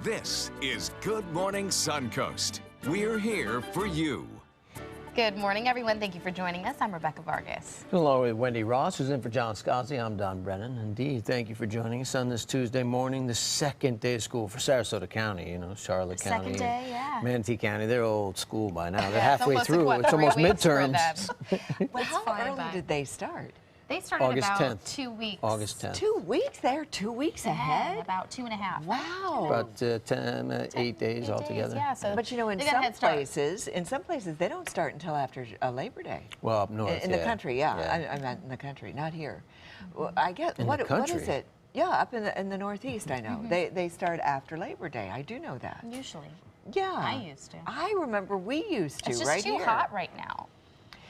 This is Good Morning Suncoast. We're here for you. Good morning, everyone. Thank you for joining us. I'm Rebecca Vargas. Along with Wendy Ross, who's in for John Scozzi, I'm Don Brennan. Indeed, thank you for joining us on this Tuesday morning, the second day of school for Sarasota County. You know, Charlotte County, Second day, yeah. Manatee County, they're old school by now. They're Yeah, halfway it's through. like, what, It's almost 3 weeks for midterms. Well, how fine early by. did they start? They started August about 10th. 2 weeks. August 10th. 2 weeks? They're 2 weeks ahead? About 2.5. Wow. About 8 days altogether. Yeah, so But you know, in they got a head start. some places, they don't start until after Labor Day. Well, up north, In the country, yeah. I meant in the country, not here. Well, I get In what the country? is it? Yeah, up in the Northeast, I know. They start after Labor Day. I do know that. Usually. Yeah. I used to. I remember we used to, It's just right too here. hot right now.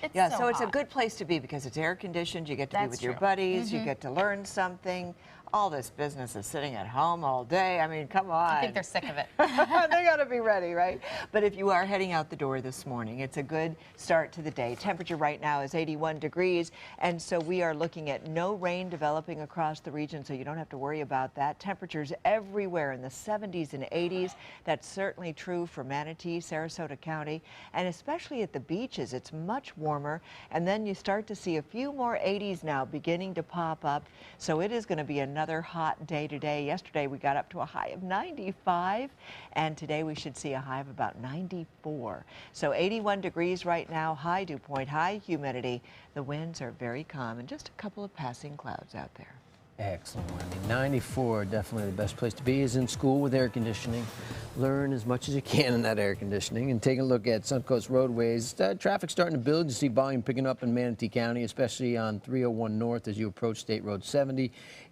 It's Yeah, so it's a hot. good place to be because it's air conditioned. You get to be That's with your true. buddies. You get to learn something. All this business of sitting at home all day. I mean, come on. I think they're sick of it. They got to be ready, right? But if you are heading out the door this morning, it's a good start to the day. Temperature right now is 81 degrees, and so we are looking at no rain developing across the region, so you don't have to worry about that. Temperatures everywhere in the 70s and 80s. That's certainly true for Manatee, Sarasota County, and especially at the beaches. It's much warmer, and then you start to see a few more 80s now beginning to pop up, so it is going to be another hot day today. Yesterday we got up to a high of 95, and today we should see a high of about 94. So 81 degrees right now, high dew point, high humidity. The winds are very calm and just a couple of passing clouds out there. Excellent, Wendy. 94, definitely the best place to be is in school with air conditioning. Learn as much as you can in that air conditioning. And take a look at Suncoast roadways. Traffic starting to build. You see volume picking up in Manatee County, especially on 301 North as you approach State Road 70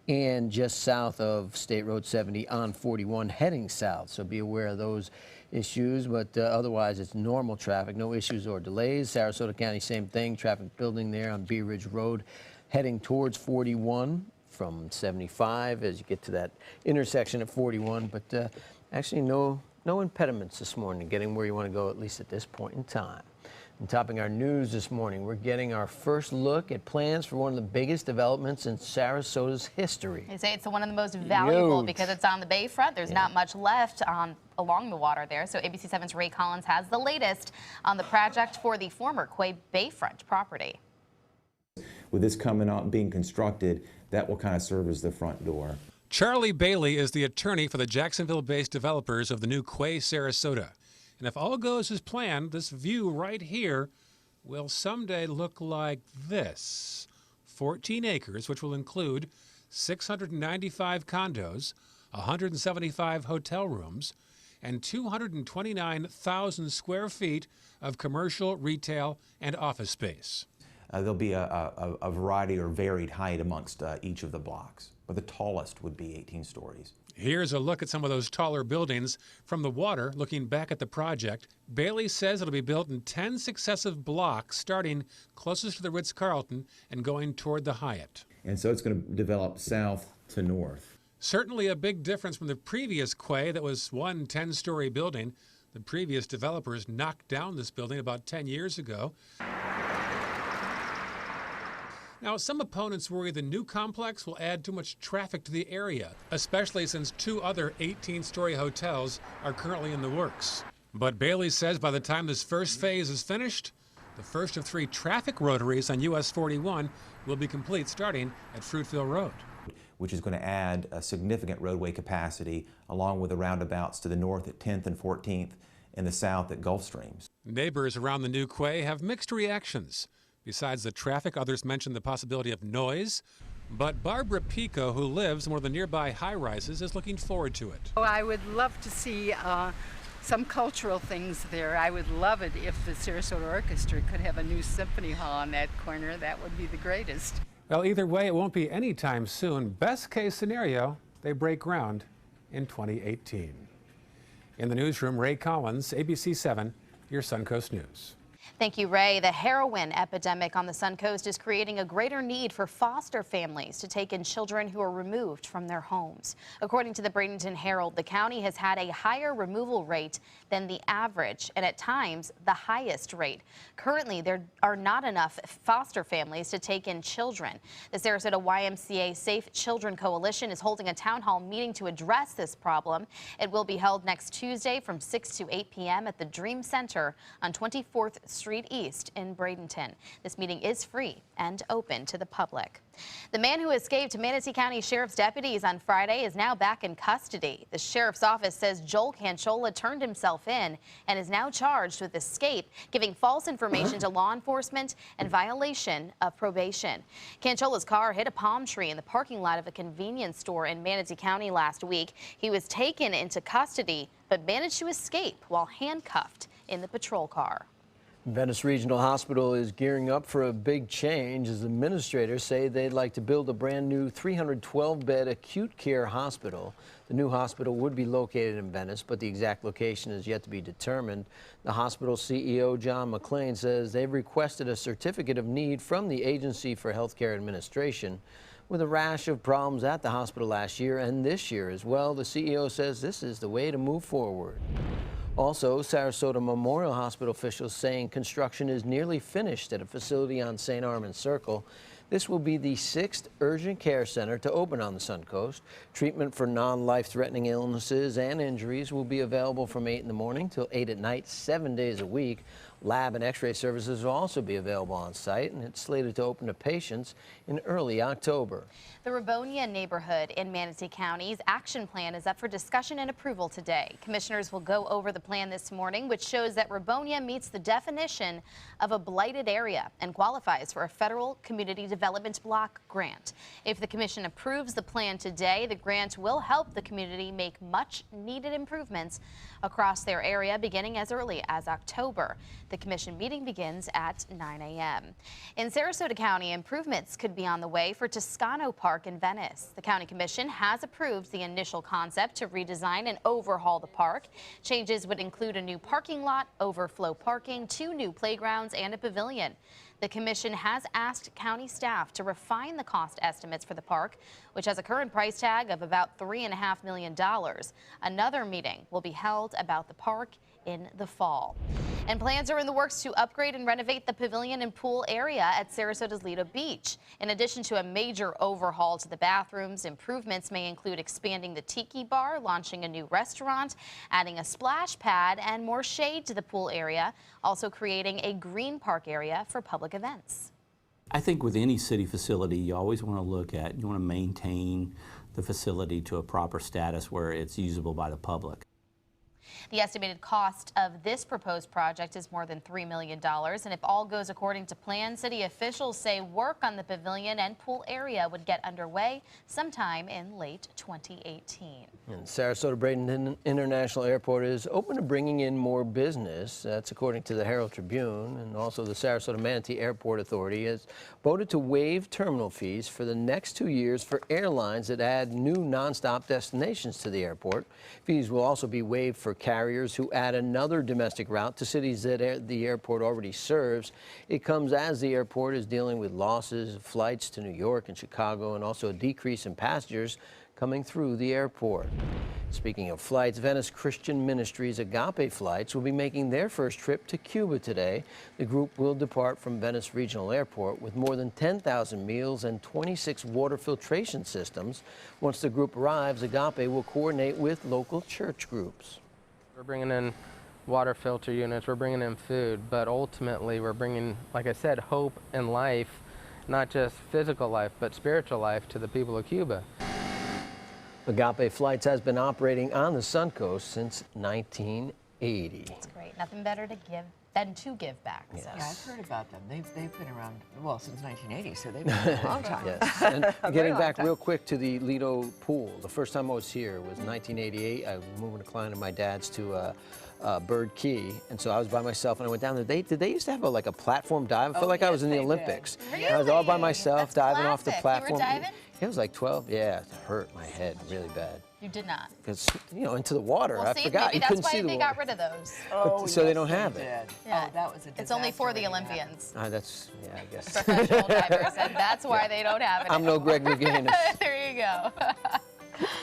and just south of State Road 70 on 41 heading south. So be aware of those issues, but otherwise it's normal traffic, no issues or delays. Sarasota County, same thing. Traffic building there on Bee Ridge Road heading towards 41. From 75 as you get to that intersection at 41, but actually no impediments this morning getting where you want to go, at least at this point in time. And topping our news this morning, we're getting our first look at plans for one of the biggest developments in Sarasota's history. They say it's one of the most valuable Huge. because it's on the bayfront. There's not much left along the water there. So ABC7's Ray Collins has the latest on the project for the former Quay Bayfront property. With this coming out and being constructed, that will kind of serve as the front door. Charlie Bailey is the attorney for the Jacksonville-based developers of the new Quay Sarasota. And if all goes as planned, this view right here will someday look like this. 14 acres, which will include 695 condos, 175 hotel rooms, and 229,000 square feet of commercial, retail, and office space. There'll be a variety or varied height amongst each of the blocks, but the tallest would be 18 stories. Here's a look at some of those taller buildings from the water, looking back at the project. Bailey says it'll be built in 10 successive blocks, starting closest to the Ritz-Carlton and going toward the Hyatt. And so it's going to develop south to north. Certainly a big difference from the previous Quay that was one 10-story building. The previous developers knocked down this building about 10 years ago. Now, some opponents worry the new complex will add too much traffic to the area, especially since 2 other 18-story hotels are currently in the works. But Bailey says by the time this first phase is finished, the first of 3 traffic rotaries on US 41 will be complete, starting at Fruitville Road, which is going to add a significant roadway capacity along with the roundabouts to the north at 10th and 14th and the south at Gulfstreams. Neighbors around the new Quay have mixed reactions. Besides the traffic, others mention the possibility of noise. But Barbara Pico, who lives in one of the nearby high-rises, is looking forward to it. Oh, I would love to see some cultural things there. I would love it if the Sarasota Orchestra could have a new symphony hall on that corner. That would be the greatest. Well, either way, it won't be anytime soon. Best case scenario, they break ground in 2018. In the newsroom, Ray Collins, ABC7, your Suncoast News. Thank you, Ray. The heroin epidemic on the Suncoast is creating a greater need for foster families to take in children who are removed from their homes. According to the Bradenton Herald, the county has had a higher removal rate than the average, and at times the highest rate. Currently, there are not enough foster families to take in children. The Sarasota YMCA Safe Children Coalition is holding a town hall meeting to address this problem. It will be held next Tuesday from 6 to 8 p.m. at the Dream Center on 24th Street East in Bradenton. This meeting is free and open to the public. The man who escaped Manatee County Sheriff's deputies on Friday is now back in custody. The sheriff's office says Joel Canchola turned himself in and is now charged with escape, giving false information to law enforcement and violation of probation. Canchola's car hit a palm tree in the parking lot of a convenience store in Manatee County last week. He was taken into custody but managed to escape while handcuffed in the patrol car. Venice Regional Hospital is gearing up for a big change as administrators say they'd like to build a brand new 312-bed acute care hospital. The new hospital would be located in Venice, but the exact location is yet to be determined. The hospital CEO, John McLean, says they've requested a certificate of need from the Agency for Healthcare Administration. With a rash of problems at the hospital last year and this year as well, the CEO says this is the way to move forward. Also, Sarasota Memorial Hospital officials saying construction is nearly finished at a facility on St. Armand Circle. This will be the 6th urgent care center to open on the Suncoast. Treatment for non-life-threatening illnesses and injuries will be available from 8 in the morning till 8 at night, 7 days a week. Lab and x-ray services will also be available on site, and it's slated to open to patients in early October. The Ribonia neighborhood in Manatee County's action plan is up for discussion and approval today. Commissioners will go over the plan this morning, which shows that Ribonia meets the definition of a blighted area and qualifies for a federal community development block grant. If the commission approves the plan today, the grant will help the community make much needed improvements across their area beginning as early as October. The commission meeting begins at 9 a.m. In Sarasota County, improvements could be on the way for Toscano Park in Venice. The county commission has approved the initial concept to redesign and overhaul the park. Changes would include a new parking lot, overflow parking, 2 new playgrounds, and a pavilion. The commission has asked county staff to refine the cost estimates for the park, which has a current price tag of about $3.5 million. Another meeting will be held about the park in the fall. And plans are in the works to upgrade and renovate the pavilion and pool area at Sarasota's Lido Beach. In addition to a major overhaul to the bathrooms, improvements may include expanding the tiki bar, launching a new restaurant, adding a splash pad, and more shade to the pool area, also creating a green park area for public events. I think with any city facility, you always want to look at, you want to maintain the facility to a proper status where it's usable by the public. The estimated cost of this proposed project is more than $3 million, and if all goes according to plan, city officials say work on the pavilion and pool area would get underway sometime in late 2018. And Sarasota Bradenton International Airport is open to bringing in more business. That's according to the Herald Tribune, and also the Sarasota Manatee Airport Authority has voted to waive terminal fees for the next 2 years for airlines that add new nonstop destinations to the airport. Fees will also be waived for carriers who add another domestic route to cities that the airport already serves. It comes as the airport is dealing with losses of flights to New York and Chicago, and also a decrease in passengers coming through the airport. Speaking of flights, Venice Christian Ministries Agape Flights will be making their first trip to Cuba today. The group will depart from Venice Regional Airport with more than 10,000 meals and 26 water filtration systems. Once the group arrives, Agape will coordinate with local church groups. We're bringing in water filter units, we're bringing in food, but ultimately we're bringing, like I said, hope and life, not just physical life, but spiritual life to the people of Cuba. Agape Flights has been operating on the Suncoast since 1980. That's great. Nothing better to give than to give back. Yes. So. Yeah, I've heard about them. They've been around, well, since 1980, so they've been around a long time. Yes. And getting back real quick to the Lido pool, the first time I was here was 1988. I was moving a client of my dad's to Bird Key, and so I was by myself, and I went down there. Did they used to have a platform dive? I felt like I was in the Olympics. Really? I was all by myself. That's diving off the classic. platform. You were diving? It was like 12. Yeah, it hurt my head really bad. You did not. Because, into the water. Well, I see, forgot. maybe You that's couldn't why see the they water. got rid of those. Oh, so they yes, don't have it. did. Yeah. Oh, that was a disaster. It's only for the when it happened. Olympians. That's, yeah, I guess. Professional divers, and that's why they don't have it I'm no anymore. Greg Louganis. There you go.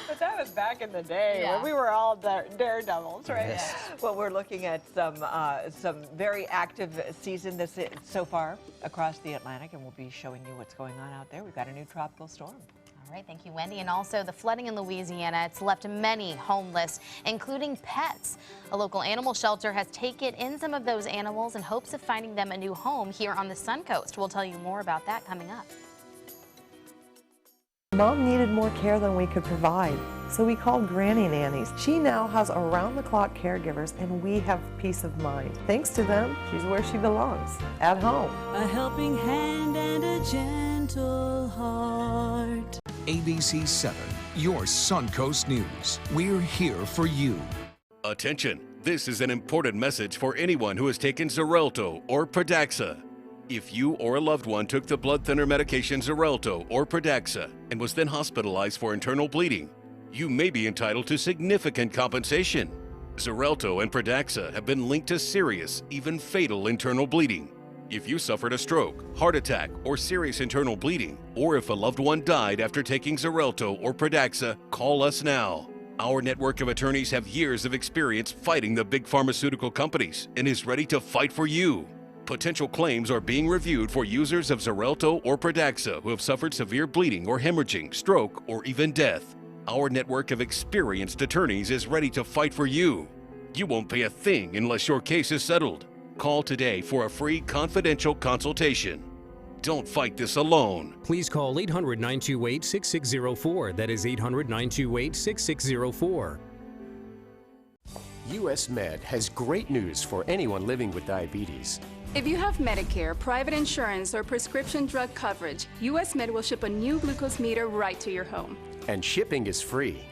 But that was back in the day Yeah. when we were all daredevils, right? Yes. Well, we're looking at some very active season so far across the Atlantic, and we'll be showing you what's going on out there. We've got a new tropical storm. All right, thank you, Wendy. And also the flooding in Louisiana, it's left many homeless, including pets. A local animal shelter has taken in some of those animals in hopes of finding them a new home here on the Suncoast. We'll tell you more about that coming up. Mom needed more care than we could provide, so we called Granny Nannies. She now has around-the-clock caregivers, and we have peace of mind. Thanks to them, she's where she belongs, at home. A helping hand and a gentle heart. ABC 7, your Suncoast News. We're here for you. Attention, this is an important message for anyone who has taken Xarelto or Pradaxa. If you or a loved one took the blood thinner medication Xarelto or Pradaxa and was then hospitalized for internal bleeding, you may be entitled to significant compensation. Xarelto and Pradaxa have been linked to serious, even fatal internal bleeding. If you suffered a stroke, heart attack, or serious internal bleeding, or if a loved one died after taking Xarelto or Pradaxa, call us now. Our network of attorneys have years of experience fighting the big pharmaceutical companies and is ready to fight for you. Potential claims are being reviewed for users of Xarelto or Pradaxa who have suffered severe bleeding or hemorrhaging, stroke, or even death. Our network of experienced attorneys is ready to fight for you. You won't pay a thing unless your case is settled. Call today for a free confidential consultation. Don't fight this alone. Please call 800-928-6604. That is 800-928-6604. US Med has great news for anyone living with diabetes. If you have Medicare, private insurance, or prescription drug coverage, US Med will ship a new glucose meter right to your home. And shipping is free.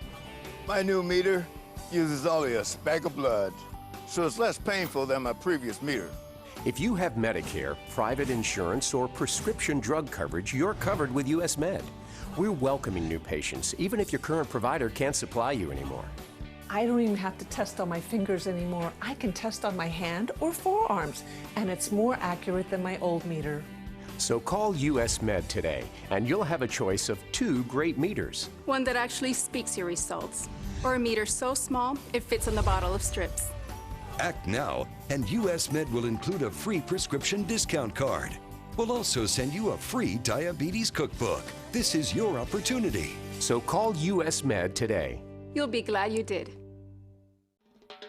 My new meter uses only a speck of blood, so it's less painful than my previous meter. If you have Medicare, private insurance, or prescription drug coverage, you're covered with US Med. We're welcoming new patients, even if your current provider can't supply you anymore. I don't even have to test on my fingers anymore. I can test on my hand or forearms, and it's more accurate than my old meter. So call US Med today, and you'll have a choice of 2 great meters. One that actually speaks your results, or a meter so small it fits on the bottle of strips. Act now, and US Med will include a free prescription discount card. We'll also send you a free diabetes cookbook. This is your opportunity. So call US Med today. You'll be glad you did.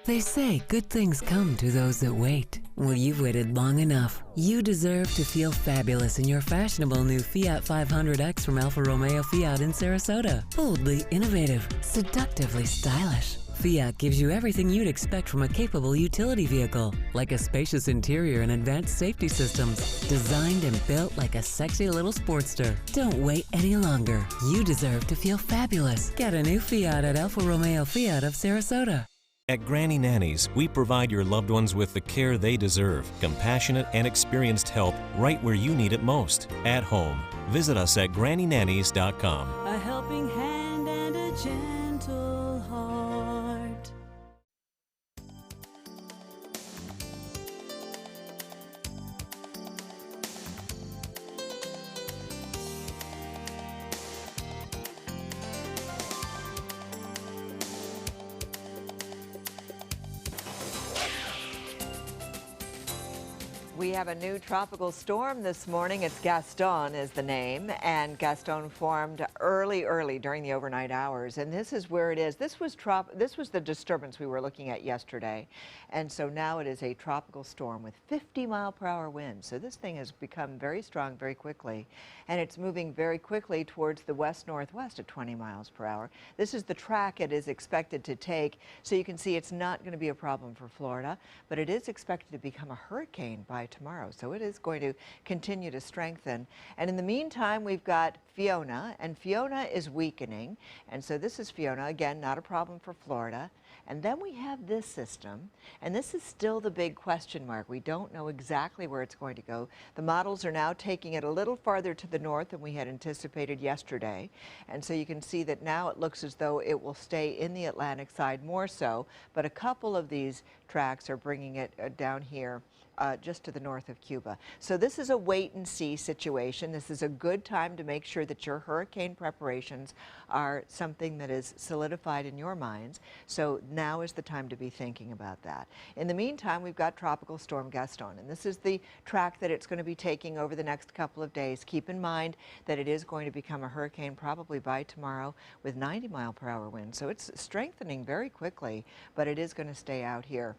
They say good things come to those that wait. Well, you've waited long enough. You deserve to feel fabulous in your fashionable new Fiat 500X from Alfa Romeo Fiat in Sarasota. Boldly innovative, seductively stylish. Fiat gives you everything you'd expect from a capable utility vehicle, like a spacious interior and advanced safety systems, designed and built like a sexy little sportster. Don't wait any longer. You deserve to feel fabulous. Get a new Fiat at Alfa Romeo Fiat of Sarasota. At Granny Nannies, we provide your loved ones with the care they deserve, compassionate and experienced help right where you need it most, at home. Visit us at grannynannies.com. A helping hand and a gentle heart. We have a new tropical storm this morning. It's Gaston is the name, and Gaston formed early during the overnight hours. And this is where it is. This was the disturbance we were looking at yesterday. And so now it is a tropical storm with 50-mile-per-hour winds. So this thing has become very strong very quickly. And it's moving very quickly towards the west-northwest at 20 miles per hour. This is the track it is expected to take. So you can see it's not going to be a problem for Florida, but it is expected to become a hurricane by tomorrow. So it is going to continue to strengthen. And in the meantime, we've got Fiona, and Fiona is weakening. And so this is Fiona, again, not a problem for Florida. And then we have this system, and this is still the big question mark. We don't know exactly where it's going to go. The models are now taking it a little farther to the north than we had anticipated yesterday. And so you can see that now it looks as though it will stay in the Atlantic side more so, but a couple of these tracks are bringing it down here just to the north of Cuba. So this is a wait and see situation. This is a good time to make sure that your hurricane preparations are something that is solidified in your minds. So now is the time to be thinking about that. In the meantime, we've got Tropical Storm Gaston, and this is the track that it's going to be taking over the next couple of days. Keep in mind that it is going to become a hurricane probably by tomorrow with 90-mile-per-hour winds. So it's strengthening very quickly, but it is going to stay out here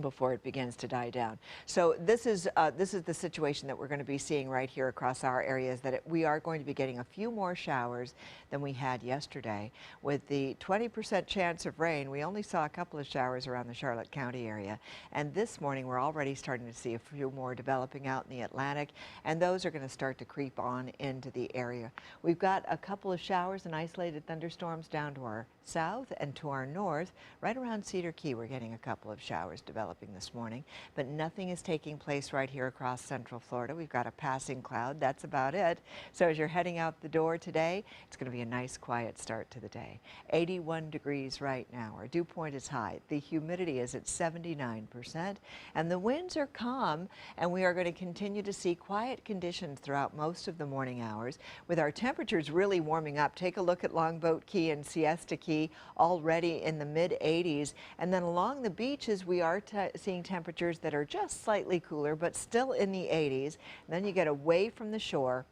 before it begins to die down. So this is the situation that we're going to be seeing right here across our areas, that we are going to be getting a few more showers than we had yesterday. With the 20% chance of rain, we only saw a couple of showers around the Charlotte County area. And this morning, we're already starting to see a few more developing out in the Atlantic, and those are going to start to creep on into the area. We've got a couple of showers and isolated thunderstorms down to our south and to our north. Right around Cedar Key, we're getting a couple of showers developing this morning, but nothing is taking place right here across central Florida. We've got a passing cloud. That's about it. So as you're heading out the door today, it's going to be a nice quiet start to the day. 81 degrees right now. Our dew point is high. The humidity is at 79%, and the winds are calm, and we are going to continue to see quiet conditions throughout most of the morning hours, with our temperatures really warming up. Take a look at Longboat Key and Siesta Key, already in the mid-80s, and then along the beaches we are seeing temperatures that are just slightly cooler but still in the 80s. And then you get away from the shore,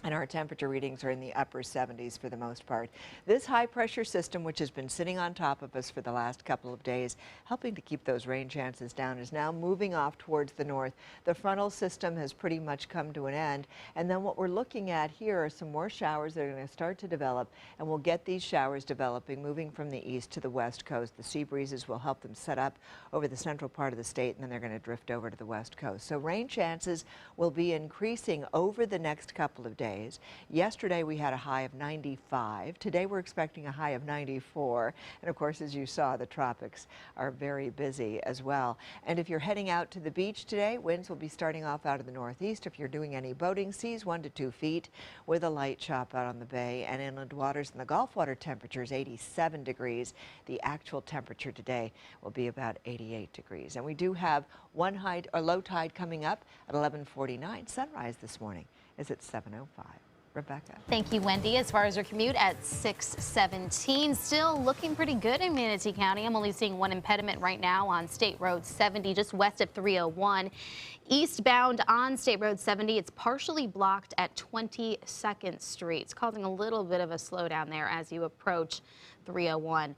and our temperature readings are in the upper 70s for the most part. This high pressure system, which has been sitting on top of us for the last couple of days, helping to keep those rain chances down, is now moving off towards the north. The frontal system has pretty much come to an end, and then what we're looking at here are some more showers that are going to start to develop, and we'll get these showers developing, moving from the east to the west coast. The sea breezes will help them set up over the central part of the state, and then they're going to drift over to the west coast. So rain chances will be increasing over the next couple of days. Yesterday we had a high of 95. Today we're expecting a high of 94. And of course, as you saw, the tropics are very busy as well. And if you're heading out to the beach today, winds will be starting off out of the northeast. If you're doing any boating, seas 1 to 2 feet with a light chop out on the bay. And inland waters and the Gulf water temperatures 87 degrees. The actual temperature today will be about 88 degrees. And we do have one high or low tide coming up at 11:49. Sunrise this morning is at 7:05. Rebecca. Thank you, Wendy. As far as your commute at 6:17, still looking pretty good in Manatee County. I'm only seeing one impediment right now on State Road 70, just west of 301. Eastbound on State Road 70, it's partially blocked at 22nd Street. It's causing a little bit of a slowdown there as you approach 301.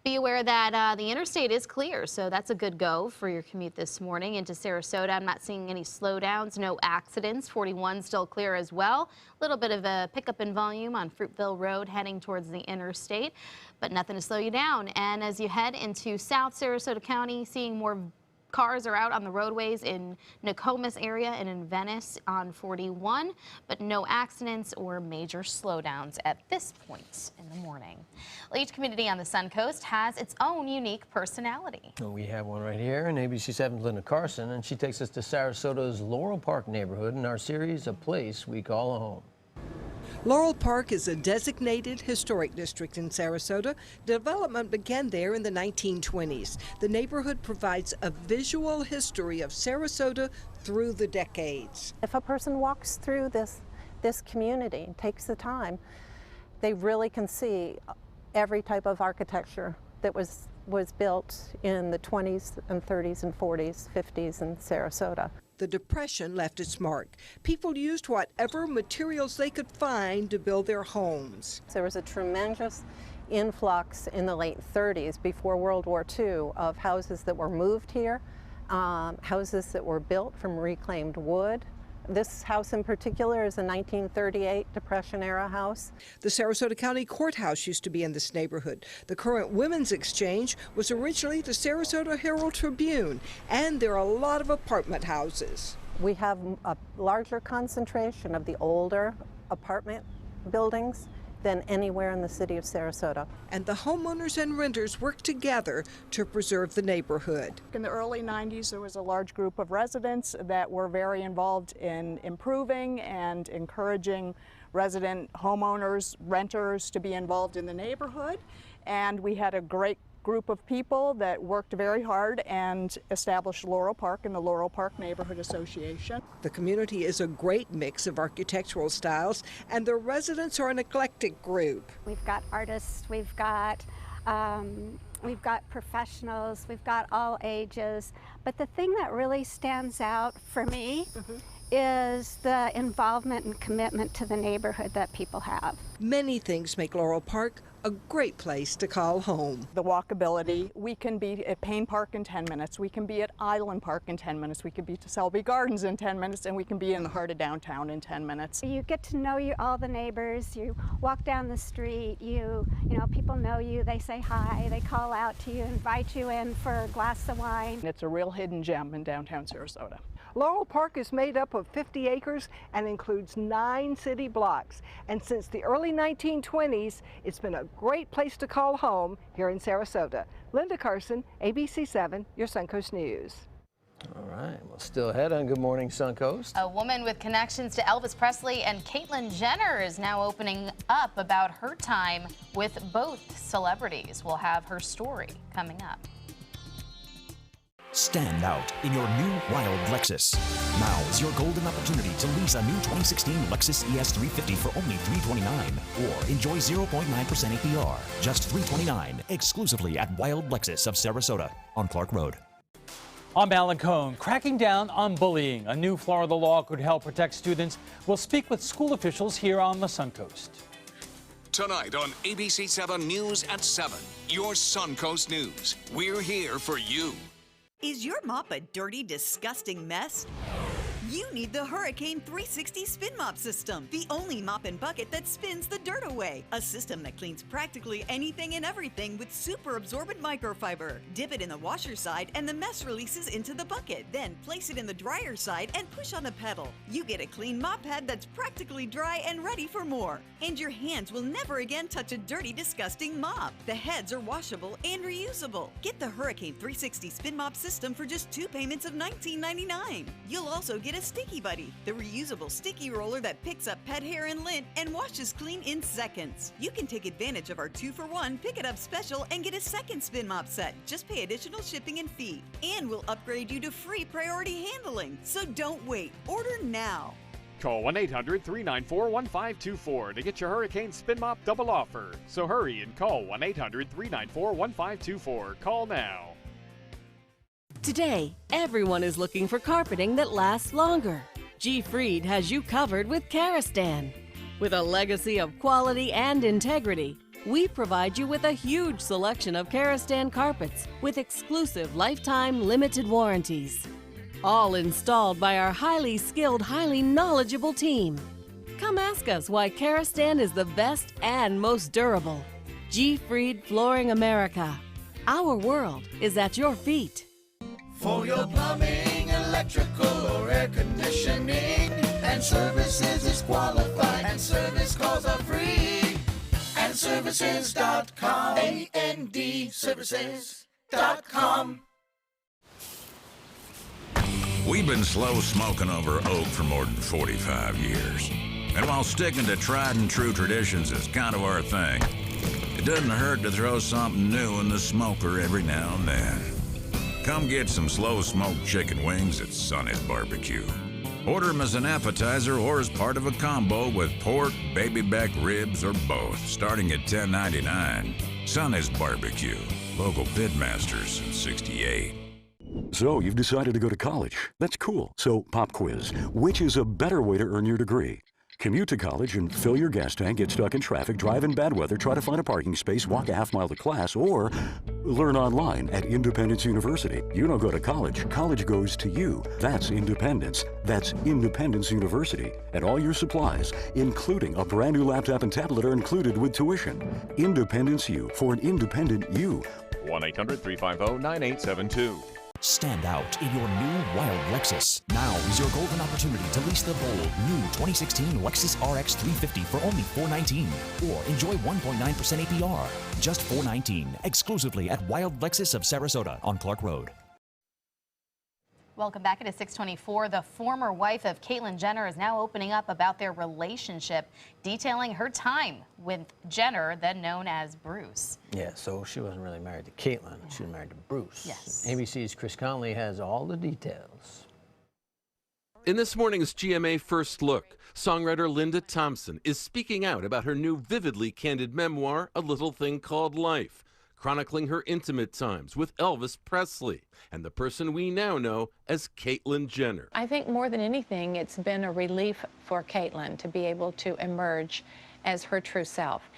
Be aware that the interstate is clear, so that's a good go for your commute this morning into Sarasota. I'm not seeing any slowdowns, no accidents. 41 still clear as well. A little bit of a pickup in volume on Fruitville Road heading towards the interstate, but nothing to slow you down. And as you head into South Sarasota County, seeing more cars are out on the roadways in Nokomis area and in Venice on 41, but no accidents or major slowdowns at this point in the morning. Well, each community on the Suncoast has its own unique personality. Well, we have one right here, and ABC 7's Linda Carson, and she takes us to Sarasota's Laurel Park neighborhood in our series, A Place We Call a Home. Laurel Park is a designated historic district in Sarasota. Development began there in the 1920s. The neighborhood provides a visual history of Sarasota through the decades. If a person walks through this community and takes the time, they really can see every type of architecture that was built in the 20s and 30s and 40s, 50s in Sarasota. The Depression left its mark. People used whatever materials they could find to build their homes. There was a tremendous influx in the late 30s, before World War II, of houses that were moved here, houses that were built from reclaimed wood. This house in particular is a 1938 Depression-era house. The Sarasota County Courthouse used to be in this neighborhood. The current Women's Exchange was originally the Sarasota Herald Tribune, and there are a lot of apartment houses. We have a larger concentration of the older apartment buildings than anywhere in the city of Sarasota. And the homeowners and renters work together to preserve the neighborhood. In the early 90s, there was a large group of residents that were very involved in improving and encouraging resident homeowners, renters to be involved in the neighborhood. And we had a great group of people that worked very hard and established Laurel Park and the Laurel Park Neighborhood Association. The community is a great mix of architectural styles, and the residents are an eclectic group. We've got artists, we've got professionals, we've got all ages. But the thing that really stands out for me is the involvement and commitment to the neighborhood that people have. Many things make Laurel Park a great place to call home. The walkability, we can be at Payne Park in 10 minutes, we can be at Island Park in 10 minutes, we can be to Selby Gardens in 10 minutes, and we can be in the heart of downtown in 10 minutes. You get to know all the neighbors, you walk down the street, you know, people know you, they say hi, they call out to you, invite you in for a glass of wine. It's a real hidden gem in downtown Sarasota. Laurel Park is made up of 50 acres and includes 9 city blocks. And since the early 1920s, it's been a great place to call home here in Sarasota. Linda Carson, ABC 7, your Suncoast News. All right, well, still ahead on Good Morning Suncoast. A woman with connections to Elvis Presley and Caitlyn Jenner is now opening up about her time with both celebrities. We'll have her story coming up. Stand out in your new wild Lexus. Now is your golden opportunity to lease a new 2016 Lexus ES350 for only $329, or enjoy 0.9% APR, just $329, exclusively at Wild Lexus of Sarasota on Clark Road. I'm Alan Cohn. Cracking down on bullying. A new Florida law could help protect students. We'll speak with school officials here on the Suncoast. Tonight on ABC 7 News at 7, your Suncoast News. We're here for you. Is your mop a dirty, disgusting mess? You need the Hurricane 360 Spin Mop System, the only mop and bucket that spins the dirt away. A system that cleans practically anything and everything with super absorbent microfiber. Dip it in the washer side and the mess releases into the bucket. Then place it in the dryer side and push on a pedal. You get a clean mop head that's practically dry and ready for more. And your hands will never again touch a dirty, disgusting mop. The heads are washable and reusable. Get the Hurricane 360 Spin Mop System for just 2 payments of $19.99. You'll also get a Sticky Buddy, the reusable sticky roller that picks up pet hair and lint and washes clean in seconds. You can take advantage of our 2-for-1 Pick It Up special and get a second spin mop set. Just pay additional shipping and fee. And we'll upgrade you to free priority handling. So don't wait. Order now. Call 1-800-394-1524 to get your Hurricane Spin Mop double offer. So hurry and call 1-800-394-1524. Call now. Today, everyone is looking for carpeting that lasts longer. G. Fried has you covered with Karastan. With a legacy of quality and integrity, we provide you with a huge selection of Karastan carpets with exclusive lifetime limited warranties. All installed by our highly skilled, highly knowledgeable team. Come ask us why Karastan is the best and most durable. G. Fried Flooring America. Our world is at your feet. For your plumbing, electrical, or air conditioning, and services is qualified, and service calls are free. And services.com, A-N-D, services.com. We've been slow smoking over oak for more than 45 years. And while sticking to tried and true traditions is kind of our thing, it doesn't hurt to throw something new in the smoker every now and then. Come get some slow-smoked chicken wings at Sonny's Barbecue. Order them as an appetizer or as part of a combo with pork, baby back ribs, or both, starting at $10.99. Sonny's Barbecue. Local pitmasters since '68. So you've decided to go to college. That's cool. So pop quiz. Which is a better way to earn your degree? Commute to college and fill your gas tank, get stuck in traffic, drive in bad weather, try to find a parking space, walk a half mile to class, or learn online at Independence University. You don't go to college. College goes to you. That's independence. That's Independence University. And all your supplies, including a brand new laptop and tablet, are included with tuition. Independence U, for an independent you. 1-800-350-9872. stand out in your new wild Lexus. Now is your golden opportunity to lease the bold new 2016 Lexus RX 350 for only $419, or enjoy 1.9% APR, just $419, exclusively at Wild Lexus of Sarasota on Clark Road. Welcome back. It is 6:24. The former wife of Caitlyn Jenner is now opening up about their relationship, detailing her time with Jenner, then known as Bruce. Yeah, so she wasn't really married to Caitlyn. She was married to Bruce. Yes. ABC's Chris Conley has all the details. In this morning's GMA First Look, songwriter Linda Thompson is speaking out about her new vividly candid memoir, A Little Thing Called Life, chronicling her intimate times with Elvis Presley and the person we now know as Caitlyn Jenner. I think more than anything, it's been a relief for Caitlyn to be able to emerge as her true self.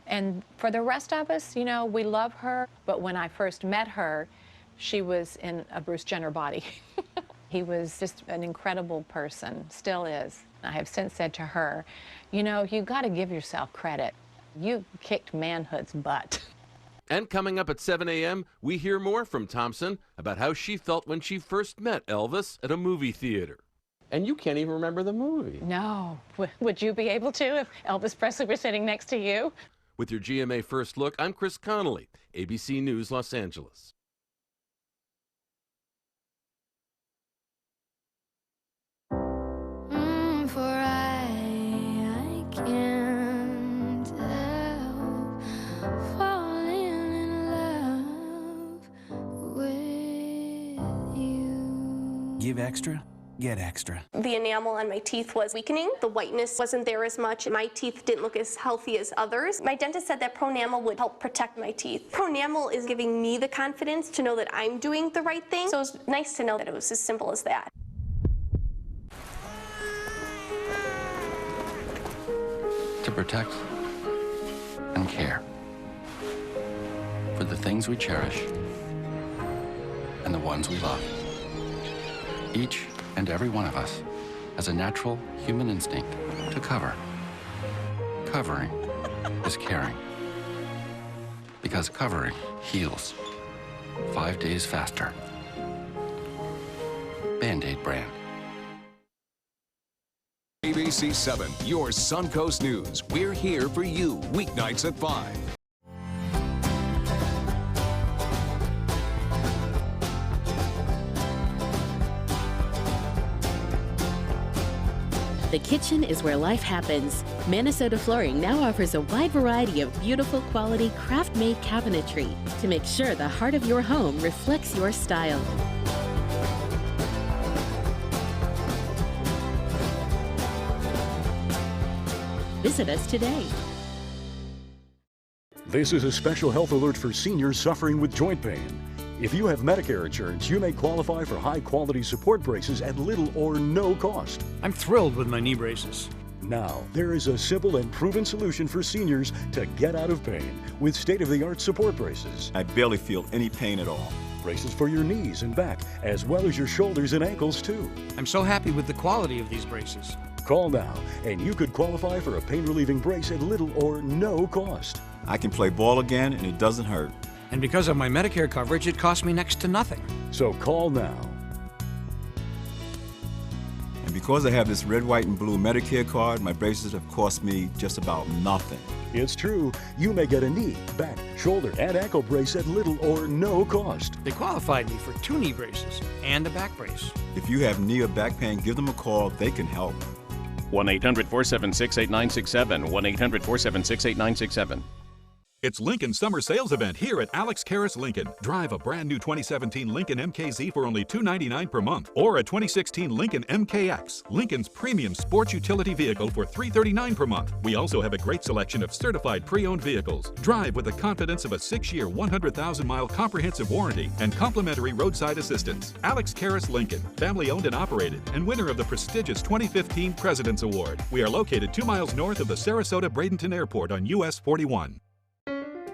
And for the rest of us, you know, we love her, but when I first met her, she was in a Bruce Jenner body. He was just an incredible person, still is. I have since said to her, you know, you got to give yourself credit. You kicked manhood's butt. And coming up at 7 a.m., we hear more from Thompson about how she felt when she first met Elvis at a movie theater. And you can't even remember the movie. No. Would you be able to if Elvis Presley were sitting next to you? With your GMA First Look, I'm Chris Connolly, ABC News, Los Angeles. For I can't help falling in love with you. Give extra, get extra. The enamel on my teeth was weakening. The whiteness wasn't there as much. My teeth didn't look as healthy as others. My dentist said that Pronamel would help protect my teeth. Pronamel is giving me the confidence to know that I'm doing the right thing. So it was nice to know that it was as simple as that. To protect and care for the things we cherish and the ones we love. Each and every one of us has a natural human instinct to cover. Covering is caring. Because covering heals 5 days faster. Band-Aid brand. ABC 7, your Suncoast News. We're here for you weeknights at 5. The kitchen is where life happens. Minnesota Flooring now offers a wide variety of beautiful quality craft-made cabinetry to make sure the heart of your home reflects your style. Visit us today. This is a special health alert for seniors suffering with joint pain. If you have Medicare insurance, you may qualify for high-quality support braces at little or no cost. I'm thrilled with my knee braces. Now, there is a simple and proven solution for seniors to get out of pain with state-of-the-art support braces. I barely feel any pain at all. Braces for your knees and back, as well as your shoulders and ankles, too. I'm so happy with the quality of these braces. Call now, and you could qualify for a pain-relieving brace at little or no cost. I can play ball again, and it doesn't hurt. And because of my Medicare coverage, it costs me next to nothing. So call now. And because I have this red, white, and blue Medicare card, my braces have cost me just about nothing. It's true. You may get a knee, back, shoulder, and ankle brace at little or no cost. They qualified me for 2 knee braces and a back brace. If you have knee or back pain, give them a call. They can help. 1-800-476-8967. 1-800-476-8967. It's Lincoln's summer sales event here at Alex Karras Lincoln. Drive a brand new 2017 Lincoln MKZ for only $299 per month, or a 2016 Lincoln MKX, Lincoln's premium sports utility vehicle for $339 per month. We also have a great selection of certified pre-owned vehicles. Drive with the confidence of a 6-year, 100,000-mile comprehensive warranty and complimentary roadside assistance. Alex Karras Lincoln, family-owned and operated, and winner of the prestigious 2015 President's Award. We are located 2 miles north of the Sarasota-Bradenton Airport on US 41.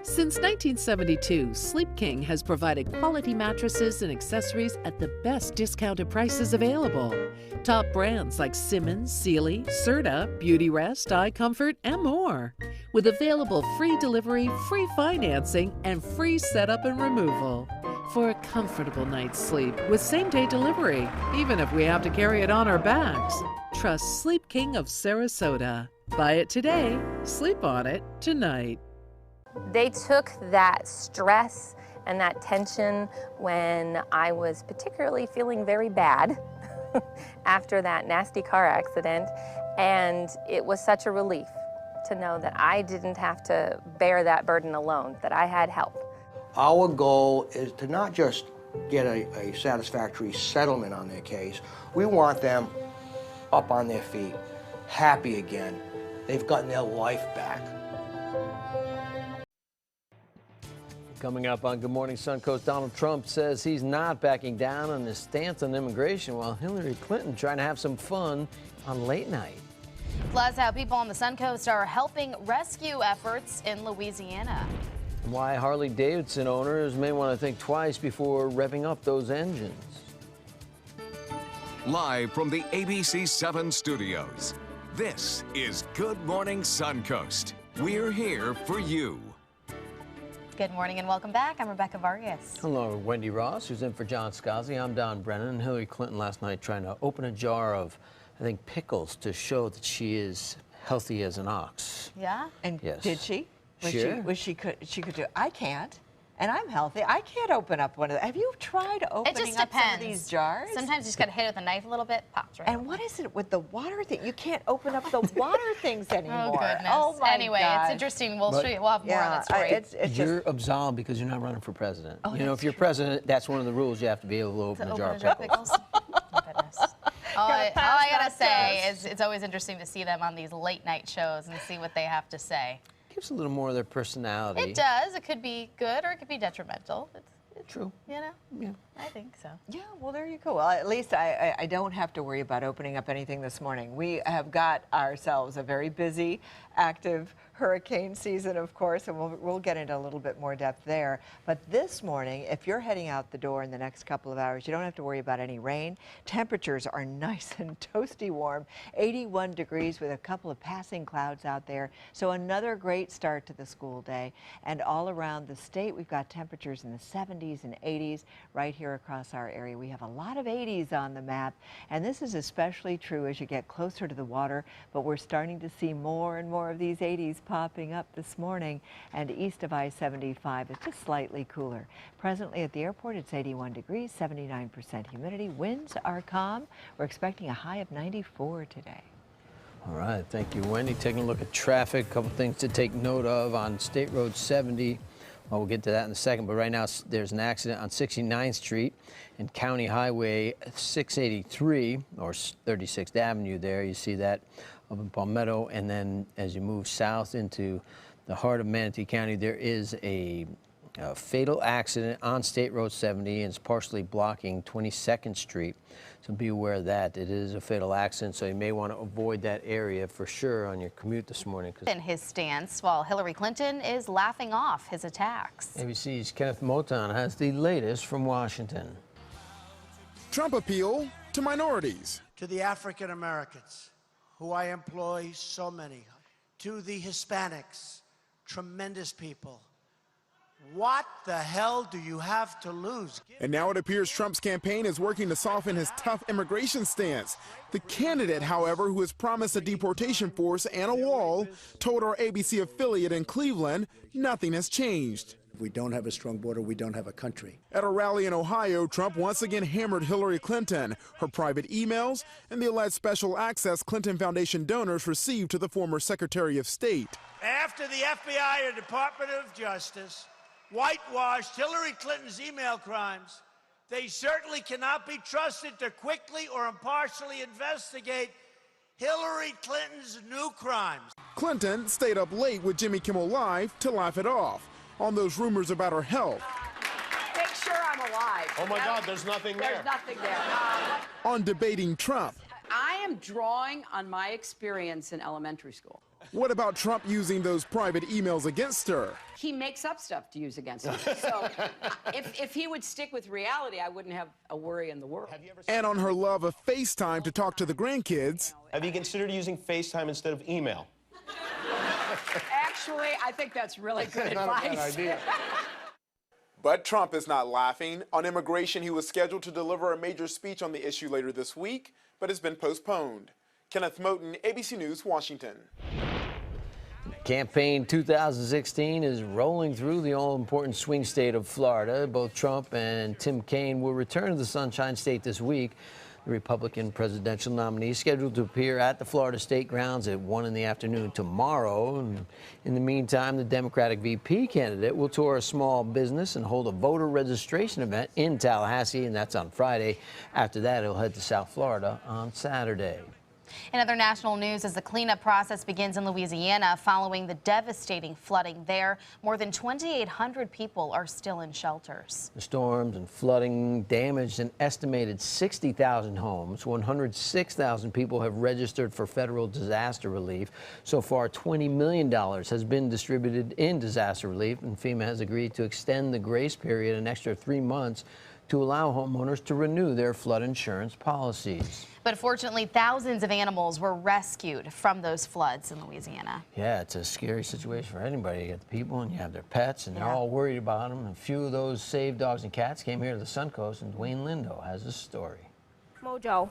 Since 1972, Sleep King has provided quality mattresses and accessories at the best discounted prices available. Top brands like Simmons, Sealy, Serta, Beautyrest, iComfort, and more. With available free delivery, free financing, and free setup and removal. for a comfortable night's sleep with same-day delivery, even if we have to carry it on our backs. Trust Sleep King of Sarasota. Buy it today, sleep on it tonight. They took that stress and that tension when I was particularly feeling very bad after that nasty car accident, and it was such a relief to know that I didn't have to bear that burden alone, that I had help. Our goal is to not just get a satisfactory settlement on their case. We want them up on their feet, happy again. They've gotten their life back. Coming up on Good Morning Suncoast, Donald Trump says he's not backing down on his stance on immigration, while Hillary Clinton trying to have some fun on late night. Plus, how people on the Suncoast are helping rescue efforts in Louisiana. Why Harley-Davidson owners may want to think twice before revving up those engines. Live from the ABC 7 studios, this is Good Morning Suncoast. We're here for you. Good morning and welcome back. I'm Rebecca Vargas. Hello, Wendy Ross, who's in for John Scozzi. I'm Don Brennan. And Hillary Clinton last night trying to open a jar of, I think, pickles to show that she is healthy as an ox. Yeah? And yes. Did she? She could do. I can't, and I'm healthy. I can't open up one of them. Have you tried opening up some of these jars? Sometimes you just got to hit it with a knife a little bit, pops right. And what is it with the water thing? You can't open up the water things anymore. Oh goodness. Oh my anyway, gosh. It's interesting. We'll have more on that story. You're absolved because you're not running for president. Oh, you know, if you're president, that's one of the rules. You have to be able to open a jar of pickles. Oh goodness. All I gotta say is it's always interesting to see them on these late night shows and see what they have to say. Gives a little more of their personality. It does. It could be good or it could be detrimental. It's true. You know? Yeah. I think so. Yeah, well, there you go. Well, at least I don't have to worry about opening up anything this morning. We have got ourselves a very busy, active hurricane season, of course, and we'll get into a little bit more depth there. But this morning, if you're heading out the door in the next couple of hours, you don't have to worry about any rain. Temperatures are nice and toasty warm, 81 degrees with a couple of passing clouds out there. So another great start to the school day. And all around the state, we've got temperatures in the 70s and 80s right here across our area. We have a lot of 80s on the map, and this is especially true as you get closer to the water, but we're starting to see more and more of these 80s popping up this morning, and east of I-75 it's just slightly cooler. Presently at the airport it's 81 degrees, 79% humidity. Winds are calm. We're expecting a high of 94 today. All right, thank you, Wendy. Taking a look at traffic, a couple things to take note of on State Road 70. Well, we'll get to that in a second, but right now there's an accident on 69th Street and County Highway 683, or 36th Avenue there. You see that up in Palmetto, and then as you move south into the heart of Manatee County, there is a fatal accident on State Road 70, and it's partially blocking 22nd Street. So be aware of that. It is a fatal accident, so you may want to avoid that area for sure on your commute this morning. In his stance, while Hillary Clinton is laughing off his attacks. ABC's Kenneth Moton has the latest from Washington. Trump appeal to minorities. To the African Americans, who I employ so many. To the Hispanics, tremendous people. What the hell do you have to lose? And now it appears Trump's campaign is working to soften his tough immigration stance. The candidate, however, who has promised a deportation force and a wall, told our ABC affiliate in Cleveland nothing has changed. If we don't have a strong border, we don't have a country. At a rally in Ohio, Trump once again hammered Hillary Clinton, her private emails, and the alleged special access Clinton Foundation donors received to the former Secretary of State. After the FBI or Department of Justice whitewashed Hillary Clinton's email crimes, they certainly cannot be trusted to quickly or impartially investigate Hillary Clinton's new crimes. Clinton stayed up late with Jimmy Kimmel Live to laugh it off on those rumors about her health. Make sure I'm alive. Oh my God, there's nothing there. There's nothing there. On debating Trump. I am drawing on my experience in elementary school. What about Trump using those private emails against her? He makes up stuff to use against me. So if he would stick with reality, I wouldn't have a worry in the world. And on her love of FaceTime to talk to the grandkids. Have you considered using FaceTime instead of email? Actually, I think that's really good advice. Not a bad idea. But Trump is not laughing. On immigration, he was scheduled to deliver a major speech on the issue later this week, but has been postponed. Kenneth Moten, ABC News, Washington. Campaign 2016 is rolling through the all-important swing state of Florida. Both Trump and Tim Kaine will return to the Sunshine State this week. The Republican presidential nominee is scheduled to appear at the Florida State grounds at 1 in the afternoon tomorrow. In the meantime, the Democratic VP candidate will tour a small business and hold a voter registration event in Tallahassee, and that's on Friday. After that, he'll head to South Florida on Saturday. In other national news, as the cleanup process begins in Louisiana following the devastating flooding there, more than 2,800 people are still in shelters. The storms and flooding damaged an estimated 60,000 homes. 106,000 people have registered for federal disaster relief. So far, $20 million has been distributed in disaster relief, and FEMA has agreed to extend the grace period an extra 3 months to allow homeowners to renew their flood insurance policies. But fortunately, thousands of animals were rescued from those floods in Louisiana. Yeah, it's a scary situation for anybody. You got the people and you have their pets, and they're all worried about them. A few of those saved dogs and cats came here to the Suncoast, and Dwayne Lindo has a story. Mojo.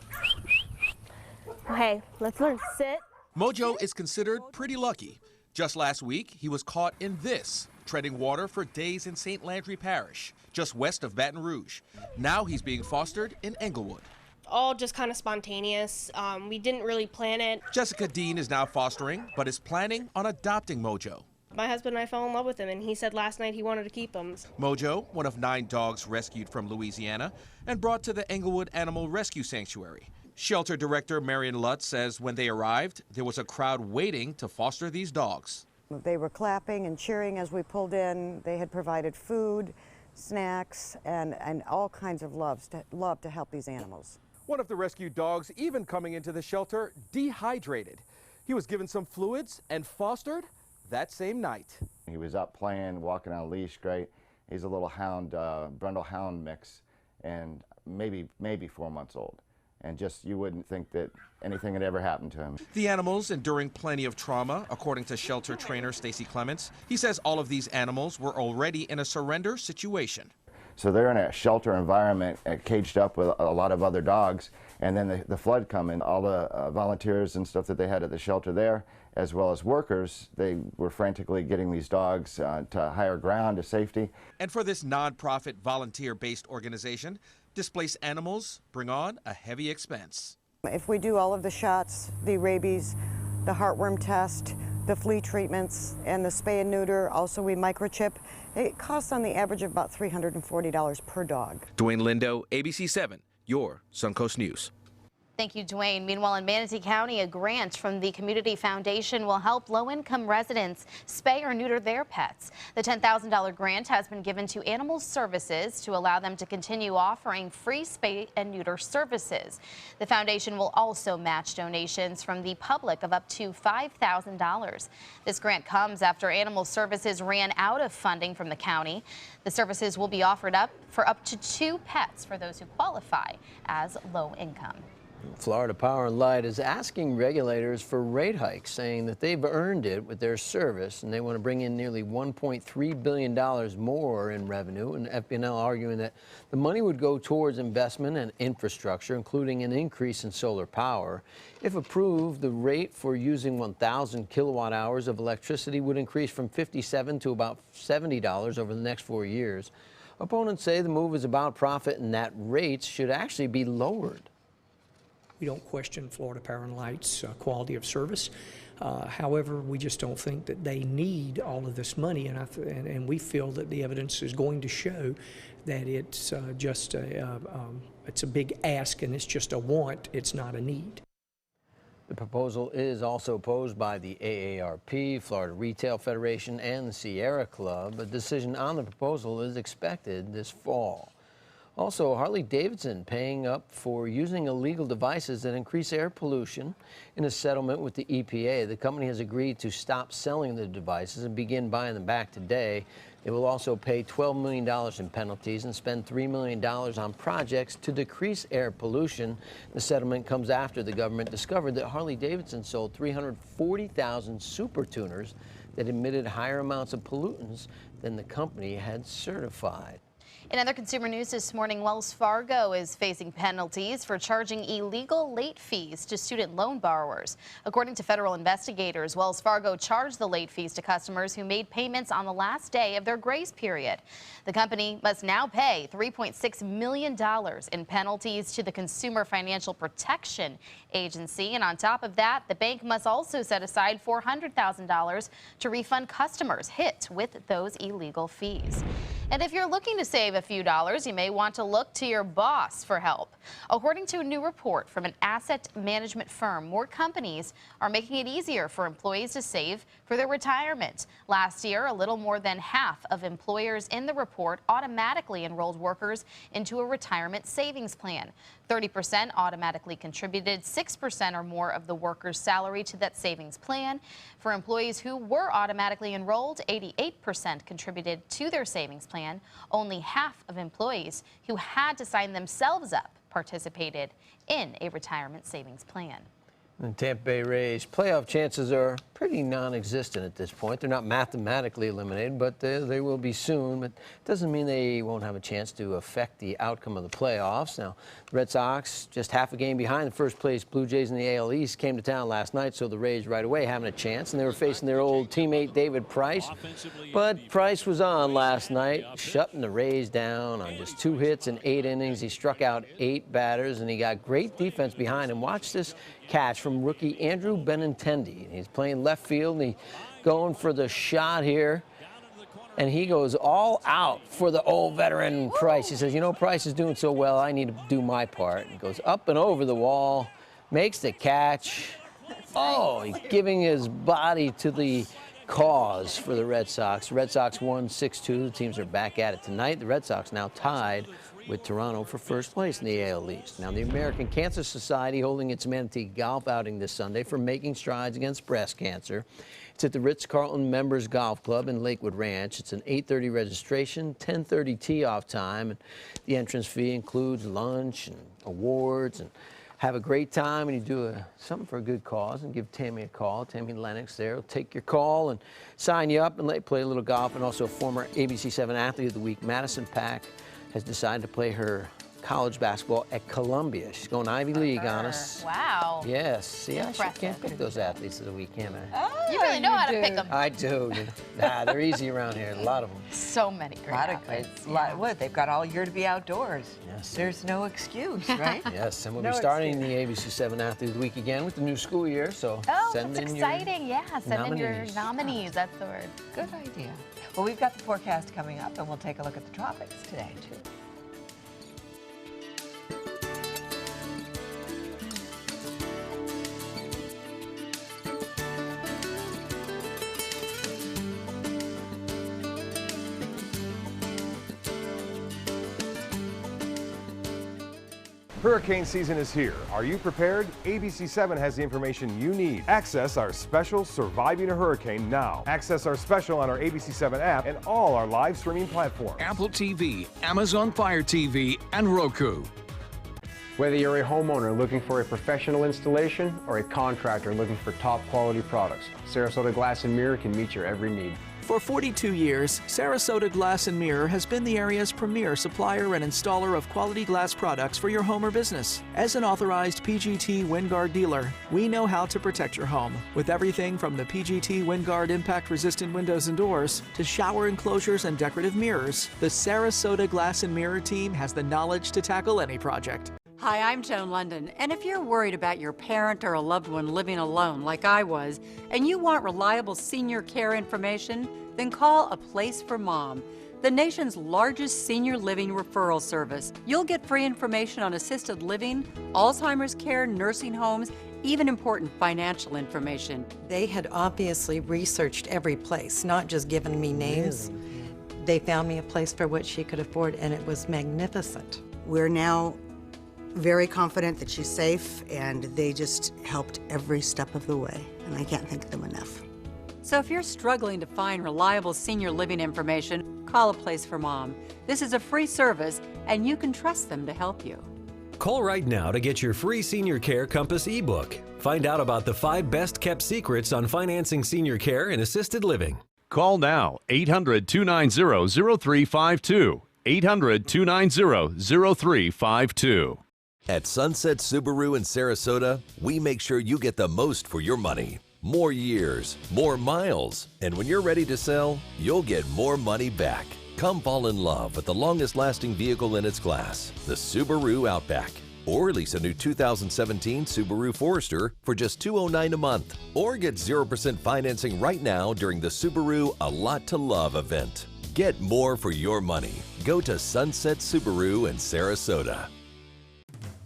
Hey, let's learn. Sit. Mojo is considered pretty lucky. Just last week, he was caught in this, treading water for days in St. Landry Parish, just west of Baton Rouge. Now he's being fostered in Englewood. All just kind of spontaneous. We didn't really plan it. Jessica Dean is now fostering, but is planning on adopting Mojo. My husband and I fell in love with him, and he said last night he wanted to keep him. Mojo, one of 9 dogs rescued from Louisiana and brought to the Englewood Animal Rescue Sanctuary. Shelter director Marion Lutz says when they arrived, there was a crowd waiting to foster these dogs. They were clapping and cheering as we pulled in. They had provided food, snacks, and all kinds of love to help these animals. One of the rescued dogs even coming into the shelter dehydrated. He was given some fluids and fostered that same night. He was up playing, walking on a leash, great. He's a little hound, Brundle hound mix, and maybe 4 months old. And just, you wouldn't think that anything had ever happened to him. The animals enduring plenty of trauma, according to shelter trainer Stacy Clements. He says all of these animals were already in a surrender situation. So they're in a shelter environment, caged up with a lot of other dogs, and then the flood come in. All the volunteers and stuff that they had at the shelter there, as well as workers, they were frantically getting these dogs to higher ground, to safety. And for this nonprofit volunteer-based organization, displaced animals bring on a heavy expense. If we do all of the shots, the rabies, the heartworm test, the flea treatments, and the spay and neuter, also we microchip, it costs on the average of about $340 per dog. Dwayne Lindo, ABC 7, your Suncoast News. Thank you, Dwayne. Meanwhile, in Manatee County, a grant from the Community Foundation will help low-income residents spay or neuter their pets. The $10,000 grant has been given to Animal Services to allow them to continue offering free spay and neuter services. The foundation will also match donations from the public of up to $5,000. This grant comes after Animal Services ran out of funding from the county. The services will be offered up for up to 2 pets for those who qualify as low income. Florida Power and Light is asking regulators for rate hikes, saying that they've earned it with their service, and they want to bring in nearly $1.3 billion more in revenue. And FP&L arguing that the money would go towards investment and infrastructure, including an increase in solar power. If approved, the rate for using 1,000 kilowatt hours of electricity would increase from $57 to about $70 over the next 4 years. Opponents say the move is about profit and that rates should actually be lowered. We don't question Florida Power and Light's quality of service. However, we just don't think that they need all of this money, and we feel that the evidence is going to show that it's just it's a big ask and it's just a want, it's not a need. The proposal is also opposed by the AARP, Florida Retail Federation, and the Sierra Club. A decision on the proposal is expected this fall. Also, Harley-Davidson paying up for using illegal devices that increase air pollution. In a settlement with the EPA, the company has agreed to stop selling the devices and begin buying them back today. They will also pay $12 million in penalties and spend $3 million on projects to decrease air pollution. The settlement comes after the government discovered that Harley-Davidson sold 340,000 super tuners that emitted higher amounts of pollutants than the company had certified. In other consumer news this morning, Wells Fargo is facing penalties for charging illegal late fees to student loan borrowers. According to federal investigators, Wells Fargo charged the late fees to customers who made payments on the last day of their grace period. The company must now pay $3.6 million in penalties to the Consumer Financial Protection Agency. And on top of that, the bank must also set aside $400,000 to refund customers hit with those illegal fees. And if you're looking to save a few dollars, you may want to look to your boss for help. According to a new report from an asset management firm, more companies are making it easier for employees to save for their retirement. Last year, a little more than half of employers in the report automatically enrolled workers into a retirement savings plan. 30% automatically contributed 6% or more of the worker's salary to that savings plan. For employees who were automatically enrolled, 88% contributed to their savings plan. Only half of employees who had to sign themselves up participated in a retirement savings plan. The Tampa Bay Rays playoff chances are pretty non-existent at this point. They're not mathematically eliminated, but they will be soon. But it doesn't mean they won't have a chance to affect the outcome of the playoffs. Now, the Red Sox, just half a game behind the first-place Blue Jays in the AL East, came to town last night, so the Rays right away having a chance. And they were facing their old teammate David Price. But Price was on last night, shutting the Rays down on just 2 hits in 8 innings. He struck out 8 batters, and he got great defense behind him. Watch this catch from rookie Andrew Benintendi. He's playing left field, and he's going for the shot here. And he goes all out for the old veteran Price. He says, you know, Price is doing so well, I need to do my part. He goes up and over the wall, makes the catch. Oh, he's giving his body to the cause for the Red Sox. The Red Sox won 6-2. The teams are back at it tonight. The Red Sox now tied with Toronto for first place in the AL East. Now, the American Cancer Society holding its Manatee golf outing this Sunday for making strides against breast cancer. It's at the Ritz-Carlton Members Golf Club in Lakewood Ranch. It's an 8:30 registration, 10:30 tee-off time. And the entrance fee includes lunch and awards, and have a great time, and you do something for a good cause, and give Tammy a call. Tammy Lennox there will take your call and sign you up and let you play a little golf. And also a former ABC7 Athlete of the Week, Madison Pack, has decided to play her college basketball at Columbia. She's going Ivy League on us. Wow. Yes. See, I can't pick those athletes of the week, can I? Oh, you really know how to pick them. I do. Nah, they're easy around here. A lot of them. So many great athletes. What? They've got all year to be outdoors. Yes. There's no excuse, right? Yes, and we'll be starting the ABC7 Athlete of the Week again with the new school year. So send that's in exciting. Yeah, send in your nominees. nominees. That's the word. Good idea. Well, we've got the forecast coming up, and we'll take a look at the tropics today, too. Hurricane season is here. Are you prepared? ABC7 has the information you need. Access our special Surviving a Hurricane now. Access our special on our ABC7 app and all our live streaming platforms. Apple TV, Amazon Fire TV, and Roku. Whether you're a homeowner looking for a professional installation or a contractor looking for top quality products, Sarasota Glass and Mirror can meet your every need. For 42 years, Sarasota Glass and Mirror has been the area's premier supplier and installer of quality glass products for your home or business. As an authorized PGT WindGuard dealer, we know how to protect your home with everything from the PGT WindGuard impact-resistant windows and doors to shower enclosures and decorative mirrors. The Sarasota Glass and Mirror team has the knowledge to tackle any project. Hi, I'm Joan London, and if you're worried about your parent or a loved one living alone like I was, and you want reliable senior care information, then call A Place for Mom, the nation's largest senior living referral service. You'll get free information on assisted living, Alzheimer's care, nursing homes, even important financial information. They had obviously researched every place, not just given me names. They found me a place for what she could afford, and it was magnificent. We're now very confident that she's safe, and they just helped every step of the way, and I can't thank them enough. So if you're struggling to find reliable senior living information, call A Place for Mom. This is a free service, and you can trust them to help you. Call right now to get your free Senior Care Compass ebook. Find out about the 5 best-kept secrets on financing senior care and assisted living. Call now, 800-290-0352. 800-290-0352. At Sunset Subaru in Sarasota, we make sure you get the most for your money. More years, more miles, and when you're ready to sell, you'll get more money back. Come fall in love with the longest-lasting vehicle in its class, the Subaru Outback. Or lease a new 2017 Subaru Forester for just $209 a month. Or get 0% financing right now during the Subaru A Lot to Love event. Get more for your money. Go to Sunset Subaru in Sarasota.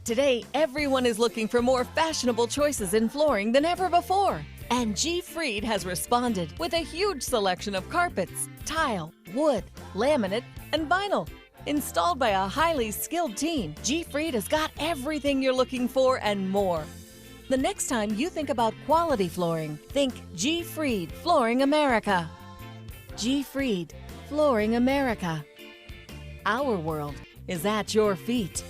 Today, everyone is looking for more fashionable choices in flooring than ever before. And G. Fried has responded with a huge selection of carpets, tile, wood, laminate, and vinyl. Installed by a highly skilled team, G. Fried has got everything you're looking for and more. The next time you think about quality flooring, think G. Fried Flooring America. G. Fried Flooring America. Our world is at your feet.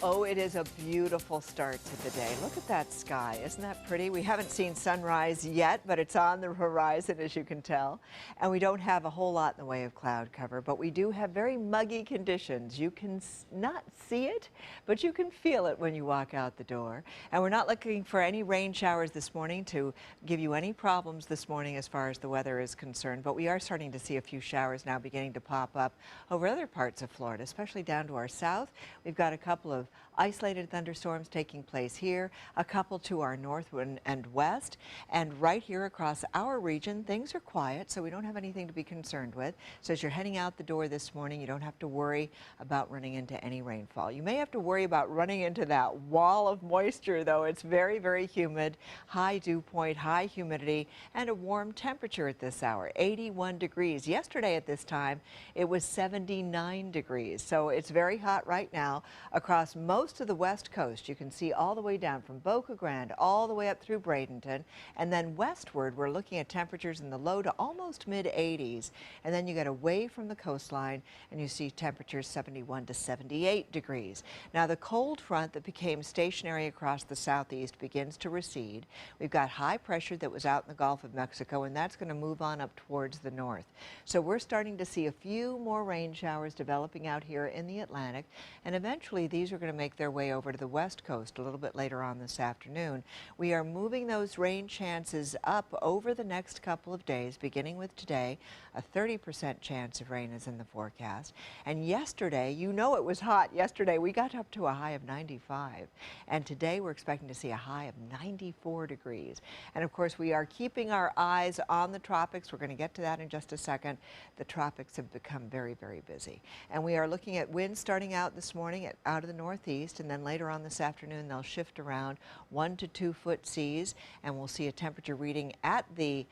Oh, it is a beautiful start to the day. Look at that sky. Isn't that pretty? We haven't seen sunrise yet, but it's on the horizon, as you can tell. And we don't have a whole lot in the way of cloud cover, but we do have very muggy conditions. You can not see it, but you can feel it when you walk out the door. And we're not looking for any rain showers this morning to give you any problems this morning as far as the weather is concerned, but we are starting to see a few showers now beginning to pop up over other parts of Florida, especially down to our south. We've got a couple of isolated thunderstorms taking place here, a couple to our north and west, and right here across our region, things are quiet, so we don't have anything to be concerned with. So as you're heading out the door this morning, you don't have to worry about running into any rainfall. You may have to worry about running into that wall of moisture, though. It's very, very humid, high dew point, high humidity, and a warm temperature at this hour, 81 degrees. Yesterday at this time, it was 79 degrees, so it's very hot right now across most of the west coast. You can see all the way down from Boca Grande all the way up through Bradenton, and then westward we're looking at temperatures in the low to almost mid 80s, and then you get away from the coastline and you see temperatures 71 to 78 degrees. Now the cold front that became stationary across the southeast begins to recede. We've got high pressure that was out in the Gulf of Mexico, and that's going to move on up towards the north. So we're starting to see a few more rain showers developing out here in the Atlantic, and eventually these are going to make their way over to the west coast a little bit later on this afternoon. We are moving those rain chances up over the next couple of days, beginning with today. A 30% chance of rain is in the forecast. And yesterday, you know it was hot. Yesterday we got up to a high of 95. And today we're expecting to see a high of 94 degrees. And of course we are keeping our eyes on the tropics. We're going to get to that in just a second. The tropics have become very, very busy. And we are looking at winds starting out this morning out of the northeast, and then later on this afternoon they'll shift around 1 to 2 foot seas, and we'll see a temperature reading at the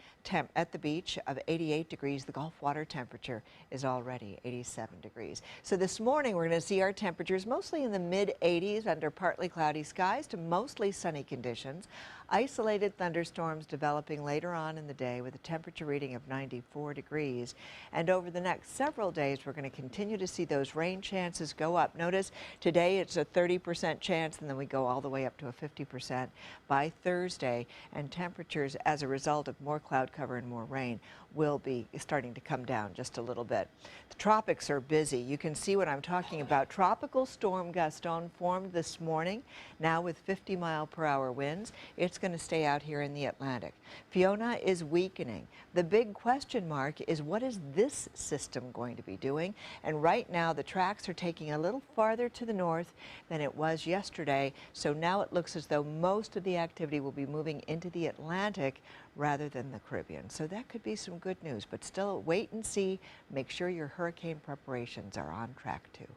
beach of 88 degrees. The Gulf water temperature is already 87 degrees. So this morning we're going to see our temperatures mostly in the mid 80s under partly cloudy skies to mostly sunny conditions. Isolated thunderstorms developing later on in the day with a temperature reading of 94 degrees. And over the next several days, we're going to continue to see those rain chances go up. Notice today it's a 30% chance, and then we go all the way up to a 50% by Thursday. And temperatures, as a result of more cloud cover and more rain, will be starting to come down just a little bit. The tropics are busy. You can see what I'm talking about. Tropical storm Gaston formed this morning, now with 50-mile-per-hour winds. It's going to stay out here in the Atlantic. Fiona is weakening. The big question mark is, what is this system going to be doing? And right now the tracks are taking a little farther to the north than it was yesterday, so now it looks as though most of the activity will be moving into the Atlantic rather than the Caribbean. So that could be some good news, but still wait and see. Make sure your hurricane preparations are on track too.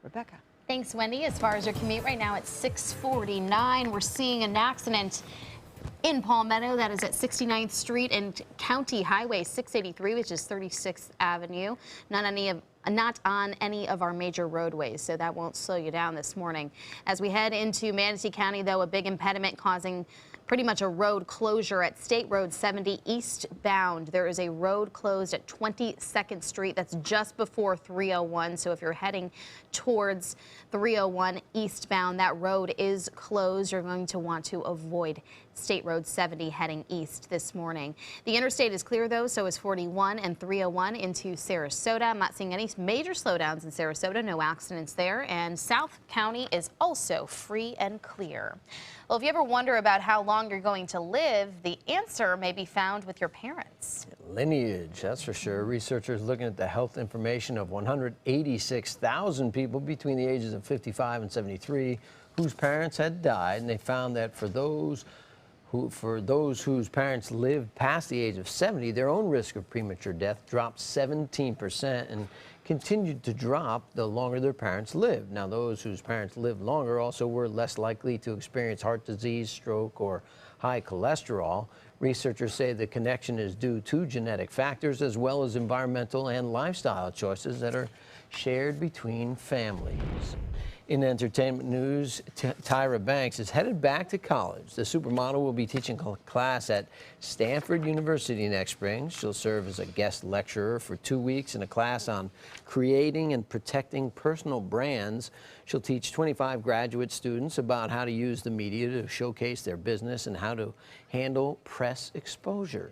Rebecca. Thanks, Wendy. As far as your commute right now, it's 6:49. We're seeing an accident in Palmetto that is at 69th Street and County Highway 683, which is 36th Avenue. Not on any of our major roadways, so that won't slow you down this morning. As we head into Manatee County, though, a big impediment causing pretty much a road closure at State Road 70 eastbound. There is a road closed at 22nd Street. That's just before 301. So if you're heading towards 301 eastbound, that road is closed. You're going to want to avoid State Road 70 heading east this morning. The interstate is clear though, so is 41 and 301 into Sarasota. I'm not seeing any major slowdowns in Sarasota, no accidents there, and South County is also free and clear. Well, if you ever wonder about how long you're going to live, the answer may be found with your parents. Lineage, that's for sure. Researchers looking at the health information of 186,000 people between the ages of 55 and 73 whose parents had died, and they found that for those whose parents lived past the age of 70, their own risk of premature death dropped 17% and continued to drop the longer their parents lived. Now, those whose parents lived longer also were less likely to experience heart disease, stroke, or high cholesterol. Researchers say the connection is due to genetic factors as well as environmental and lifestyle choices that are shared between families. In entertainment news, Tyra Banks is headed back to college. The supermodel will be teaching class at Stanford University next spring. She'll serve as a guest lecturer for 2 weeks in a class on creating and protecting personal brands. She'll teach 25 graduate students about how to use the media to showcase their business and how to handle press exposure.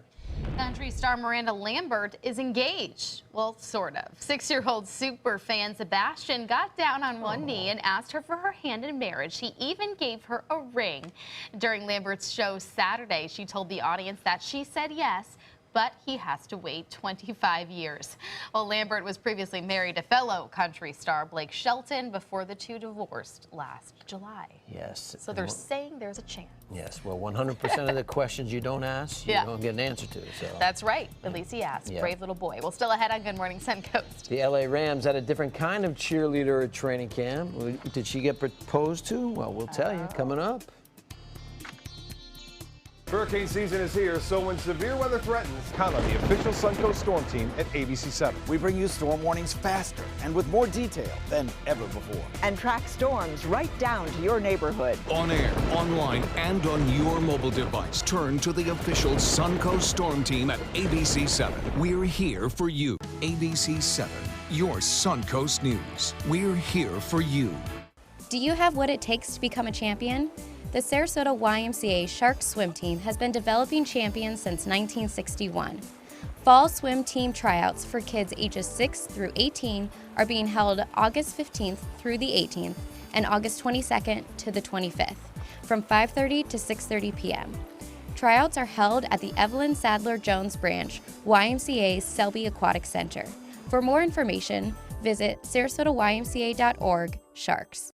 Country star Miranda Lambert is engaged. Well, sort of. 6-year-old super fan Sebastian got down on one knee and asked her for her hand in marriage. He even gave her a ring. During Lambert's show Saturday, she told the audience that she said yes, but he has to wait 25 years. Well, Lambert was previously married to fellow country star Blake Shelton before the two divorced last July. Yes. So they're saying there's a chance. Yes, well, 100% of the questions you don't ask, you don't get an answer to. So. That's right. At least he asked. Yeah. Brave little boy. Well, still ahead on Good Morning Suncoast. The LA Rams had a different kind of cheerleader at training camp. Did she get proposed to? Well, we'll tell you coming up. Hurricane season is here, so when severe weather threatens, count on the official Suncoast Storm Team at ABC7. We bring you storm warnings faster and with more detail than ever before. And track storms right down to your neighborhood. On air, online, and on your mobile device. Turn to the official Suncoast Storm Team at ABC7. We're here for you. ABC7, your Suncoast News. We're here for you. Do you have what it takes to become a champion? The Sarasota YMCA Shark Swim Team has been developing champions since 1961. Fall swim team tryouts for kids ages 6 through 18 are being held August 15th through the 18th and August 22nd to the 25th from 5:30 to 6:30 p.m. Tryouts are held at the Evelyn Sadler Jones branch, YMCA's Selby Aquatic Center. For more information, visit sarasotaymca.org/sharks.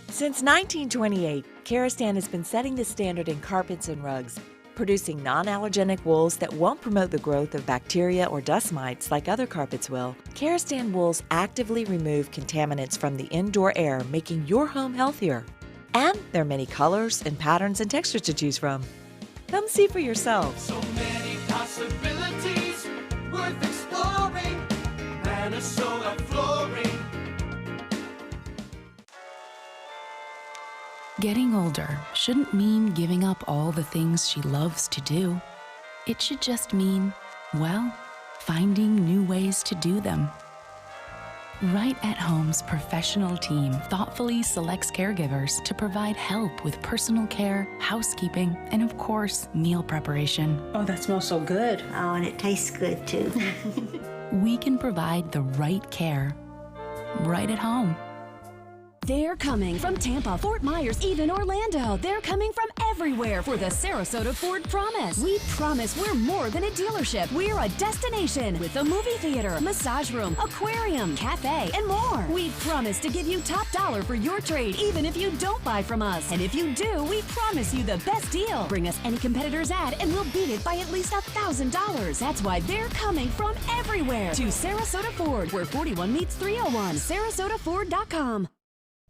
Since 1928, Karastan has been setting the standard in carpets and rugs, producing non-allergenic wools that won't promote the growth of bacteria or dust mites like other carpets will. Karastan wools actively remove contaminants from the indoor air, making your home healthier. And there are many colors and patterns and textures to choose from. Come see for yourself. So many possibilities worth exploring. Minnesota Flooring. Getting older shouldn't mean giving up all the things she loves to do. It should just mean, well, finding new ways to do them. Right at Home's professional team thoughtfully selects caregivers to provide help with personal care, housekeeping, and of course, meal preparation. Oh, that smells so good. Oh, and it tastes good too. We can provide the right care right at home. They're coming from Tampa, Fort Myers, even Orlando. They're coming from everywhere for the Sarasota Ford Promise. We promise we're more than a dealership. We're a destination with a movie theater, massage room, aquarium, cafe, and more. We promise to give you top dollar for your trade, even if you don't buy from us. And if you do, we promise you the best deal. Bring us any competitor's ad and we'll beat it by at least $1,000. That's why they're coming from everywhere to Sarasota Ford, where 41 meets 301. SarasotaFord.com.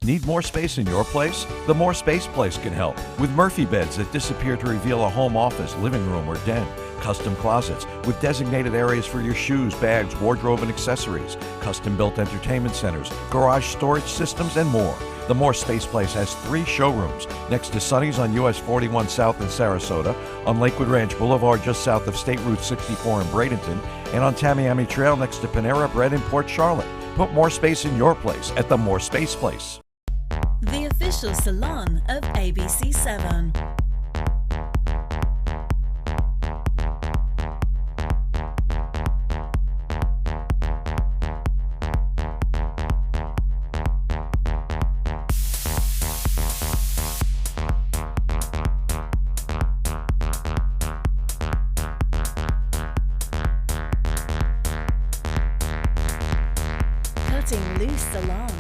Need more space in your place? The More Space Place can help with Murphy beds that disappear to reveal a home office, living room, or den. Custom closets with designated areas for your shoes, bags, wardrobe, and accessories. Custom-built entertainment centers, garage storage systems, and more. The More Space Place has 3 showrooms next to Sonny's on US 41 South in Sarasota, on Lakewood Ranch Boulevard just south of State Route 64 in Bradenton, and on Tamiami Trail next to Panera Bread in Port Charlotte. Put more space in your place at the More Space Place. The official salon of ABC7. shouting loose along.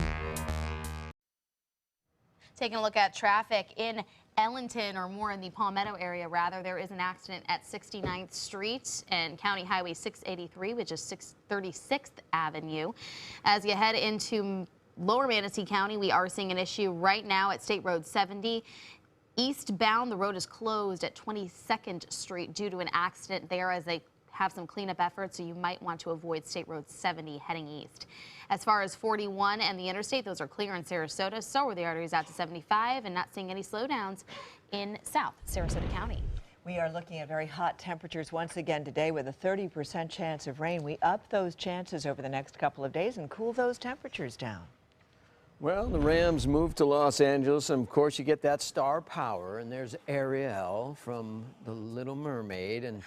Taking a look at traffic in Ellington, or more in the Palmetto area rather, there is an accident at 69th Street and County Highway 683, which is 36th Avenue. As you head into Lower Manatee County, we are seeing an issue right now at State Road 70. Eastbound, the road is closed at 22nd Street due to an accident there as they have some cleanup efforts, so you might want to avoid State Road 70 heading east. As far as 41 and the interstate, those are clear in Sarasota. So are the arteries out to 75, and not seeing any slowdowns in South Sarasota County. We are looking at very hot temperatures once again today with a 30% chance of rain. We up those chances over the next couple of days and cool those temperatures down. Well, the Rams moved to Los Angeles, and of course you get that star power, and there's Ariel from The Little Mermaid, and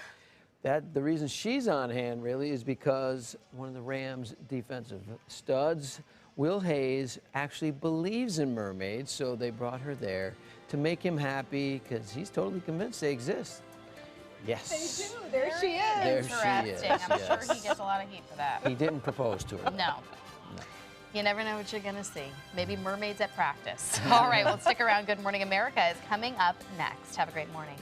the reason she's on hand really is because one of the Rams' defensive studs, Will Hayes, actually believes in mermaids, so they brought her there to make him happy because he's totally convinced they exist. Yes. They do. There she is. There she is. I'm sure he gets a lot of heat for that. He didn't propose to her. No. You never know what you're going to see. Maybe mermaids at practice. All right, well, stick around. Good Morning America is coming up next. Have a great morning.